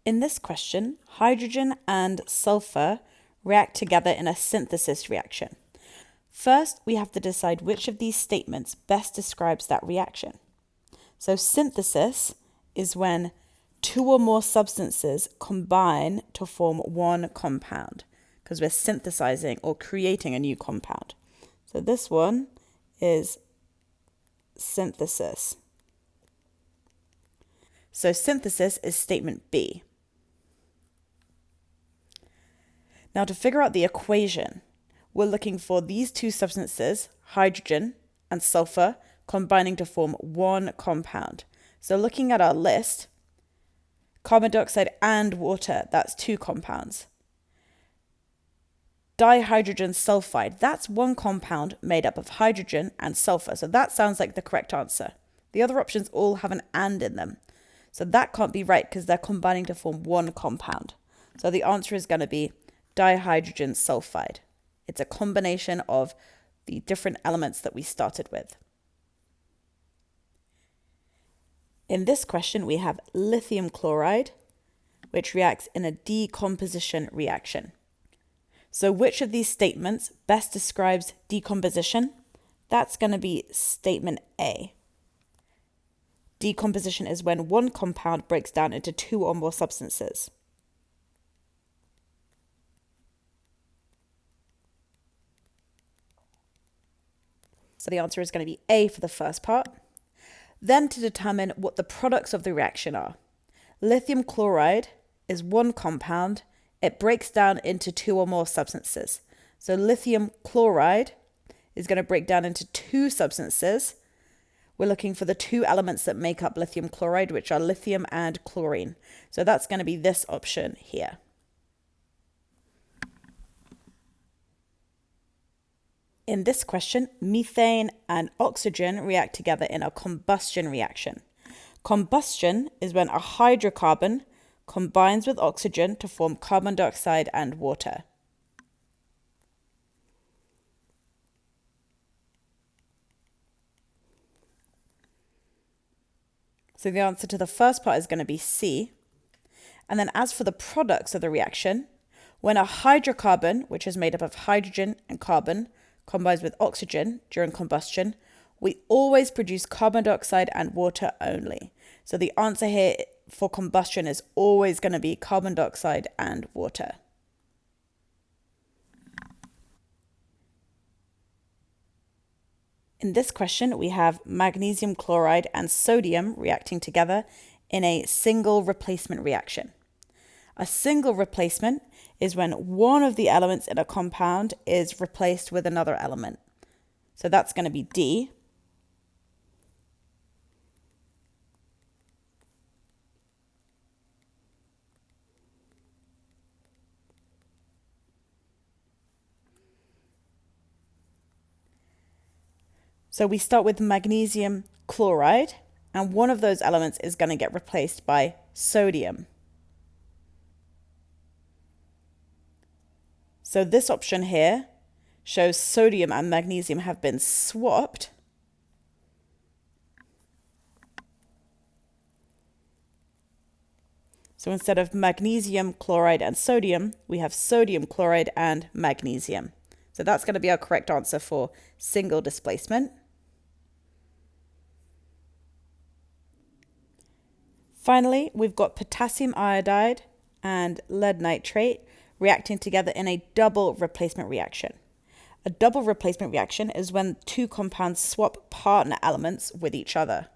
In this question, hydrogen and sulfur react together in a synthesis reaction. First, we have to decide which of these statements best describes that reaction. So synthesis is when two or more substances combine to form one compound, because we're synthesizing or creating a new compound. So this one is synthesis. So synthesis is statement B. Now to figure out the equation, we're looking for these two substances, hydrogen and sulfur, combining to form one compound. So looking at our list, carbon dioxide and water, that's two compounds. Dihydrogen sulfide, that's one compound made up of hydrogen and sulfur. So that sounds like the correct answer. The other options all have an and in them. So that can't be right because they're combining to form one compound. So the answer is going to be dihydrogen sulfide. It's a combination of the different elements that we started with. In this question, we have lithium chloride, which reacts in a decomposition reaction. So which of these statements best describes decomposition? That's going to be statement A. Decomposition is when one compound breaks down into two or more substances. So the answer is going to be A for the first part. Then to determine what the products of the reaction are. Lithium chloride is one compound. It breaks down into two or more substances. So lithium chloride is going to break down into two substances. We're looking for the two elements that make up lithium chloride, which are lithium and chlorine. So that's going to be this option here. In this question, methane and oxygen react together in a combustion reaction. Combustion is when a hydrocarbon combines with oxygen to form carbon dioxide and water. So the answer to the first part is going to be C. And then as for the products of the reaction, when a hydrocarbon, which is made up of hydrogen and carbon, combines with oxygen during combustion, we always produce carbon dioxide and water only. So the answer here for combustion is always going to be carbon dioxide and water. In this question, we have magnesium chloride and sodium reacting together in a single replacement reaction. A single replacement is when one of the elements in a compound is replaced with another element. So that's going to be D. So we start with magnesium chloride, and one of those elements is going to get replaced by sodium. So this option here shows sodium and magnesium have been swapped. So instead of magnesium chloride and sodium, we have sodium chloride and magnesium. So that's going to be our correct answer for single displacement. Finally, we've got potassium iodide and lead nitrate reacting together in a double replacement reaction. A double replacement reaction is when two compounds swap partner elements with each other.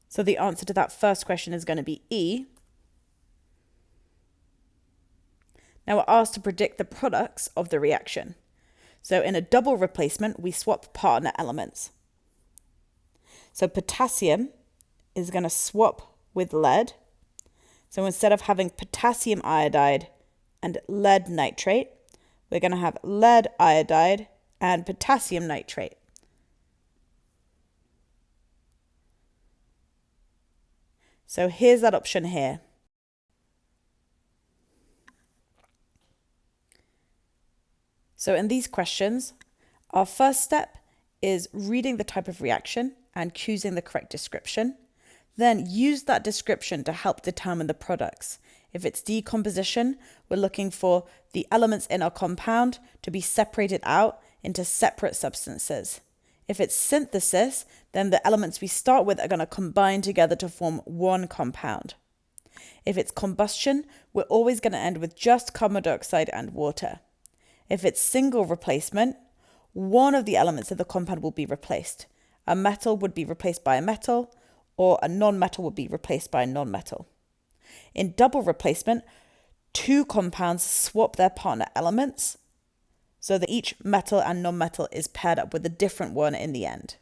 So the answer to that first question is going to be E. Now we're asked to predict the products of the reaction. So in a double replacement, we swap partner elements. So potassium is going to swap with lead. So instead of having potassium iodide and lead nitrate, we're going to have lead iodide and potassium nitrate. So here's that option here. So in these questions, our first step is reading the type of reaction and choosing the correct description. Then use that description to help determine the products. If it's decomposition, we're looking for the elements in our compound to be separated out into separate substances. If it's synthesis, then the elements we start with are going to combine together to form one compound. If it's combustion, we're always going to end with just carbon dioxide and water. If it's single replacement, one of the elements of the compound will be replaced. A metal would be replaced by a metal, or a non-metal would be replaced by a non-metal. In double replacement, two compounds swap their partner elements so that each metal and non-metal is paired up with a different one in the end.